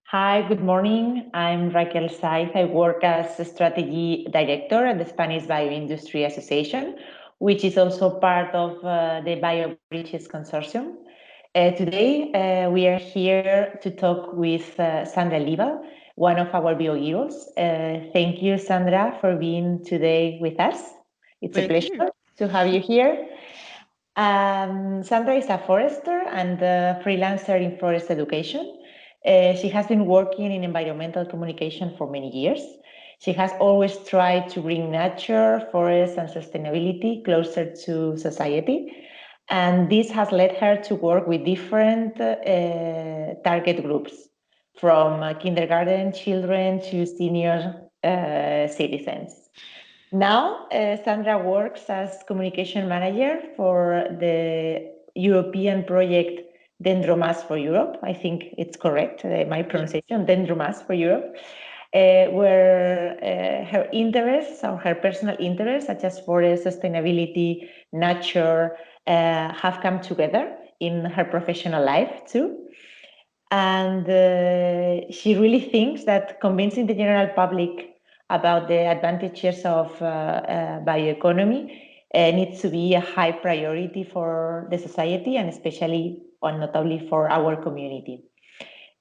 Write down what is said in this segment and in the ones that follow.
Hi, good morning. I'm Raquel Saiz. I work as a strategy director at the Spanish Bioindustry Association, which is also part of the BioBridges consortium. Today, we are here to talk with Sandra Liebal, one of our BioHeroes. Thank you, Sandra, for being today with us. It's a Thank you. pleasure to have you here. Sandra is a forester and a freelancer in forest education. She has been working in environmental communication for many years. She has always tried to bring nature, forests, and sustainability closer to society. And this has led her to work with different target groups, from kindergarten children to senior citizens. Now, Sandra works as communication manager for the European project Dendromas for Europe. I think it's correct, my Yeah. pronunciation, Dendromas for Europe, where her interests or her personal interests, such as forest, sustainability, nature, have come together in her professional life too. And she really thinks that convincing the general public about the advantages of bioeconomy needs to be a high priority for the society and especially or notably for our community.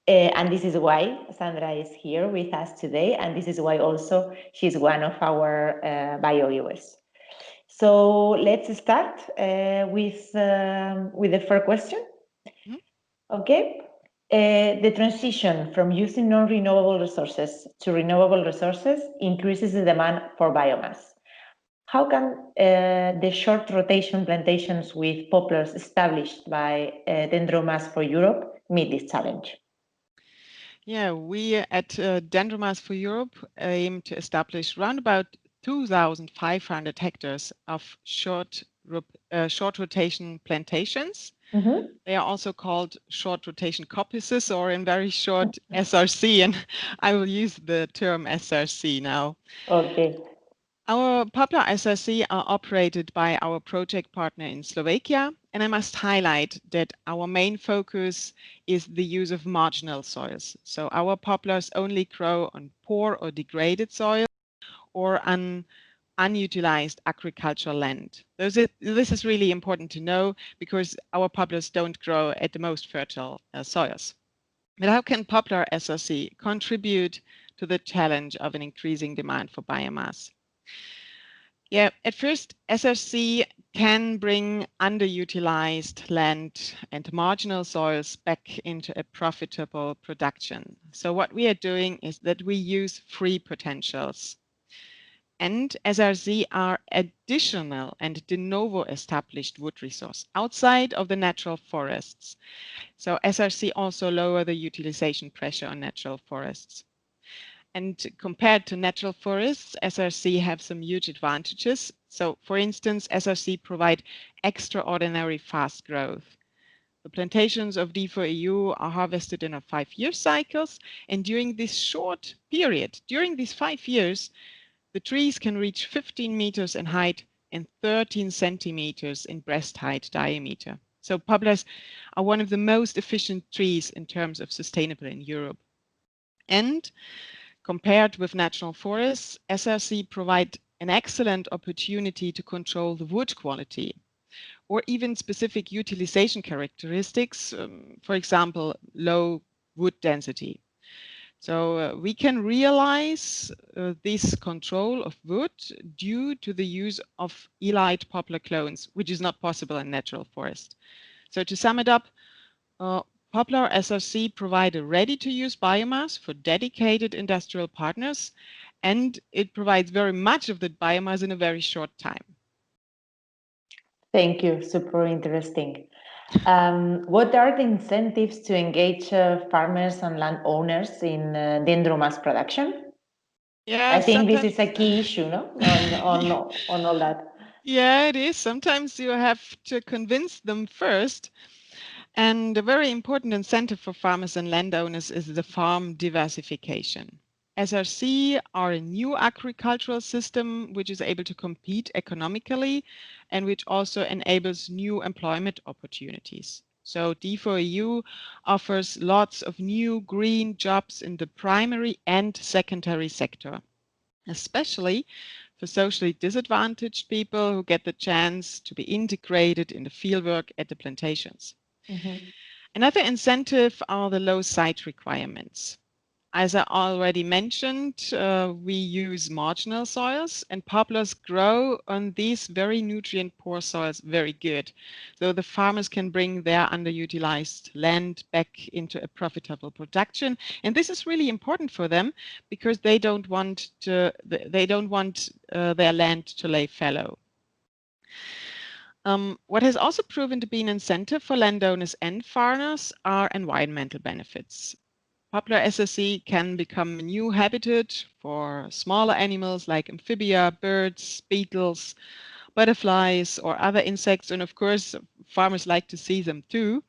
And this is why Sandra is here with us today, and this is why also she's one of our BioHeroes. So let's start with the first question. Mhm. Okay. The transition from using non-renewable resources to renewable resources increases the demand for biomass. How can the short rotation plantations with poplars established by Dendromas for Europe meet this challenge? Yeah, we at Dendromas for Europe aim to establish around about 2,500 hectares of short rotation plantations. Mm-hmm. They are also called short rotation coppices, or in very short SRC, and I will use the term SRC now. Okay. Our poplar SRC are operated by our project partner in Slovakia, and I must highlight that our main focus is the use of marginal soils. So our poplars only grow on poor or degraded soil or on unutilized agricultural land. This is really important to know because our poplars don't grow at the most fertile soils. But how can poplar SRC contribute to the challenge of an increasing demand for biomass? Yeah, at first, SRC can bring underutilized land and marginal soils back into a profitable production. So what we are doing is that we use free potentials. And SRC are additional and de novo established wood resource outside of the natural forests. So SRC also lower the utilization pressure on natural forests. And compared to natural forests, SRC have some huge advantages. So for instance, SRC provide extraordinary fast growth. The plantations of D4EU are harvested in a 5-year cycles. And during this short period, during these 5 years, the trees can reach 15 meters in height and 13 centimeters in breast height diameter. So poplars are one of the most efficient trees in terms of sustainable in Europe. And compared with natural forests, SRC provide an excellent opportunity to control the wood quality or even specific utilization characteristics, for example, low wood density. So we can realize this control of wood due to the use of elite poplar clones, which is not possible in natural forest. So to sum it up, uh, Poplar SRC provide a ready-to-use biomass for dedicated industrial partners, and it provides very much of the biomass in a very short time. Thank you. Super interesting. What are the incentives to engage farmers and landowners in dendromas production? Yeah, I think this is sometimes. a key issue, no? On all that. Yeah, it is. Sometimes you have to convince them first. And a very important incentive for farmers and landowners is the farm diversification. SRC are a new agricultural system which is able to compete economically and which also enables new employment opportunities. So D4EU offers lots of new green jobs in the primary and secondary sector, especially for socially disadvantaged people who get the chance to be integrated in the fieldwork at the plantations. Mm-hmm. Another incentive are the low site requirements. As I already mentioned, we use marginal soils, and poplars grow on these very nutrient-poor soils very good. So the farmers can bring their underutilized land back into a profitable production, and this is really important for them because they don't want their land to lay fallow. What has also proven to be an incentive for landowners and farmers are environmental benefits. Poplar SSC can become a new habitat for smaller animals like amphibia, birds, beetles, butterflies, or other insects. And of course, farmers like to see them too.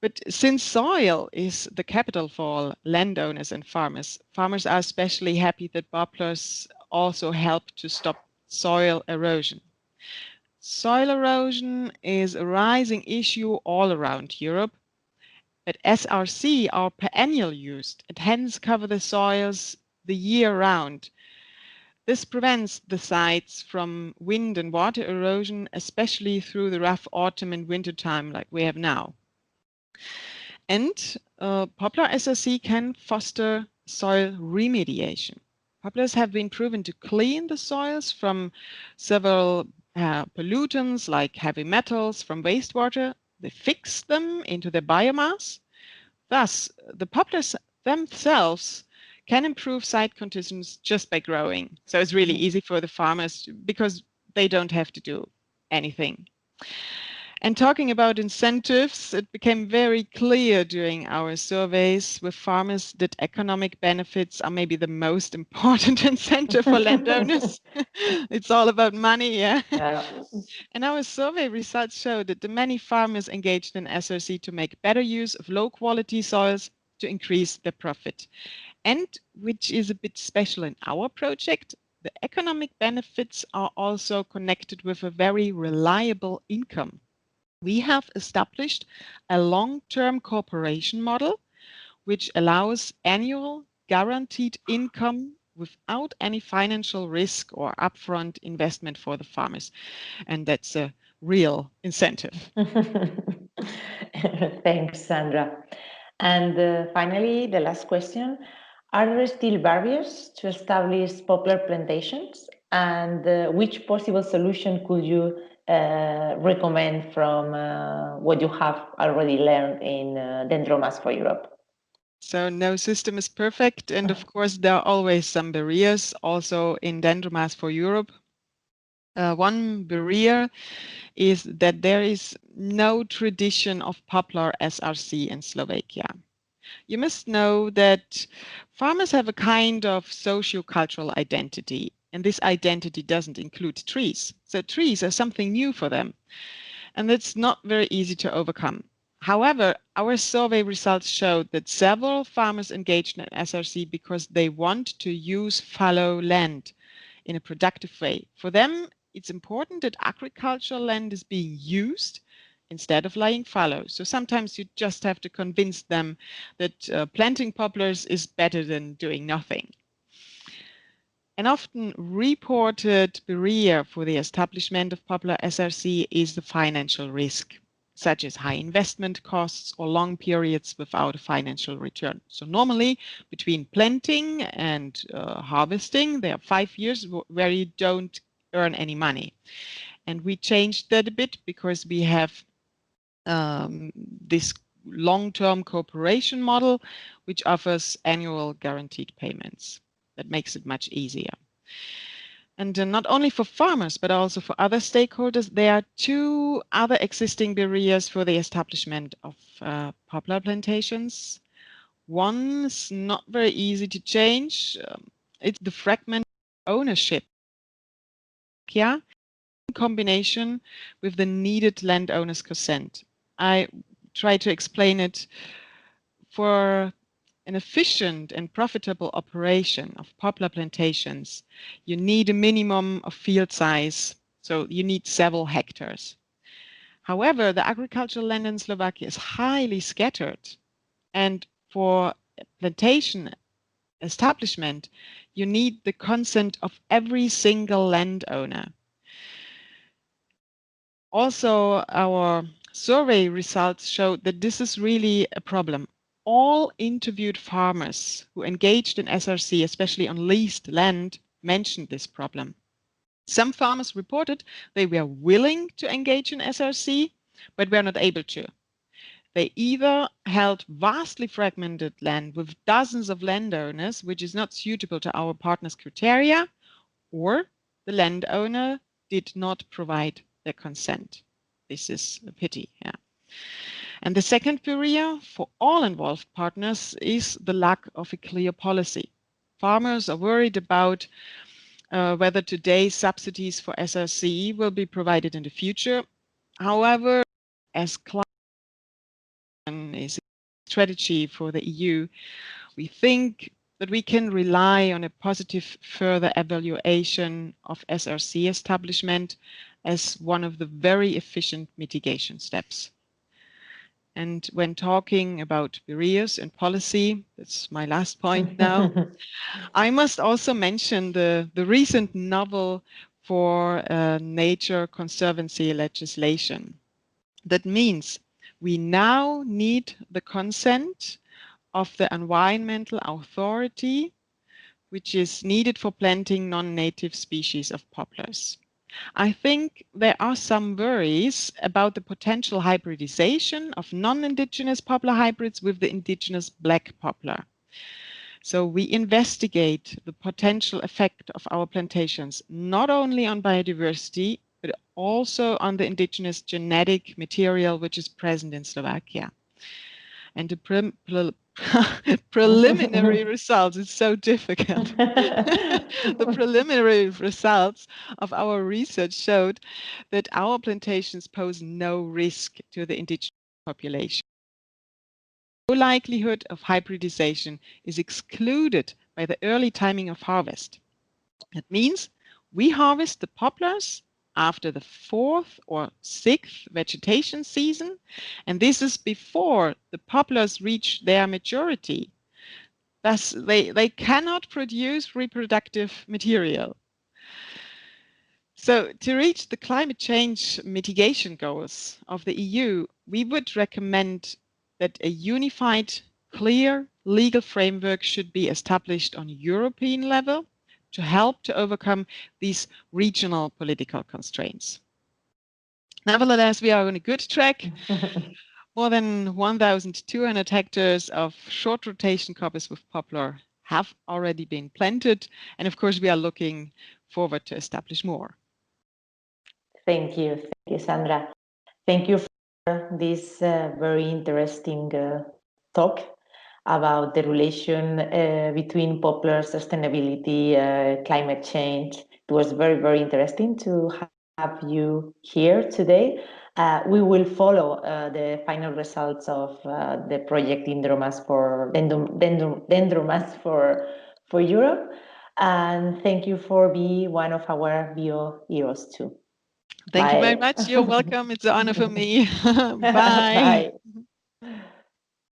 But since soil is the capital for landowners and farmers, farmers are especially happy that poplars also help to stop soil erosion. Soil erosion is a rising issue all around Europe. But SRC are perennial used and hence cover the soils the year round. This prevents the sites from wind and water erosion, especially through the rough autumn and winter time like we have now. And poplar SRC can foster soil remediation. Poplars have been proven to clean the soils from several pollutants like heavy metals from wastewater. They fix them into the biomass. Thus, the poplars themselves can improve site conditions just by growing. So it's really easy for the farmers because they don't have to do anything. And talking about incentives, it became very clear during our surveys with farmers that economic benefits are maybe the most important incentive for landowners. It's all about money, yeah? And our survey results show that the many farmers engaged in SRC to make better use of low quality soils to increase their profit. And which is a bit special in our project, the economic benefits are also connected with a very reliable income. We have established a long-term cooperation model which allows annual guaranteed income without any financial risk or upfront investment for the farmers. And that's a real incentive. Thanks, Sandra. And finally, the last question. Are there still barriers to establish poplar plantations? And which possible solution could you recommend from what you have already learned in Dendromas for Europe? So no system is perfect. And of course, there are always some barriers also in Dendromas for Europe. One barrier is that there is no tradition of poplar SRC in Slovakia. You must know that farmers have a kind of socio-cultural identity, and this identity doesn't include trees. So trees are something new for them, and it's not very easy to overcome. However, our survey results showed that several farmers engaged in SRC because they want to use fallow land in a productive way. For them, it's important that agricultural land is being used instead of lying fallow. So sometimes you just have to convince them that planting poplars is better than doing nothing. An often reported barrier for the establishment of poplar SRC is the financial risk, such as high investment costs or long periods without a financial return. So normally between planting and harvesting, there are 5 years where you don't earn any money. And we changed that a bit because we have this long-term cooperation model, which offers annual guaranteed payments. That makes it much easier. And not only for farmers, but also for other stakeholders, there are 2 other existing barriers for the establishment of poplar plantations. One is not very easy to change. It's the fragment ownership. Yeah, in combination with the needed landowner's consent. I try to explain it. For an efficient and profitable operation of poplar plantations, you need a minimum of field size, so you need several hectares. However, the agricultural land in Slovakia is highly scattered, and for plantation establishment, you need the consent of every single landowner. Also, our survey results show that this is really a problem. All interviewed farmers who engaged in SRC, especially on leased land, mentioned this problem. Some farmers reported they were willing to engage in SRC, but were not able to. They either held vastly fragmented land with dozens of landowners, which is not suitable to our partners' criteria, or the landowner did not provide their consent. This is a pity. Yeah. And the second barrier for all involved partners is the lack of a clear policy. Farmers are worried about whether today's subsidies for SRC will be provided in the future. However, as climate is a strategy for the EU, we think that we can rely on a positive further evaluation of SRC establishment as one of the very efficient mitigation steps. And when talking about barriers and policy, that's my last point now, I must also mention the recent novel for nature conservancy legislation. That means we now need the consent of the environmental authority, which is needed for planting non-native species of poplars. I think there are some worries about the potential hybridization of non-indigenous poplar hybrids with the indigenous black poplar. So we investigate the potential effect of our plantations, not only on biodiversity, but also on the indigenous genetic material which is present in Slovakia. And the preliminary results, it's so difficult. The preliminary results of our research showed that our plantations pose no risk to the indigenous population. No likelihood of hybridization is excluded by the early timing of harvest. That means we harvest the poplars after the 4th or 6th vegetation season, and this is before the poplars reach their maturity. Thus, they cannot produce reproductive material. So to reach the climate change mitigation goals of the EU, we would recommend that a unified, clear legal framework should be established on European level to help to overcome these regional political constraints. Nevertheless, we are on a good track. More than 1,200 hectares of short rotation coppers with poplar have already been planted. And of course, we are looking forward to establish more. Thank you, Sandra. Thank you for this very interesting talk about the relation between poplar sustainability, climate change. It was very, very interesting to have you here today. We will follow the final results of the project Dendromas for Europe. And thank you for being one of our BioHeroes too. Thank you very much. You're welcome. It's an honor for me. Bye. Bye.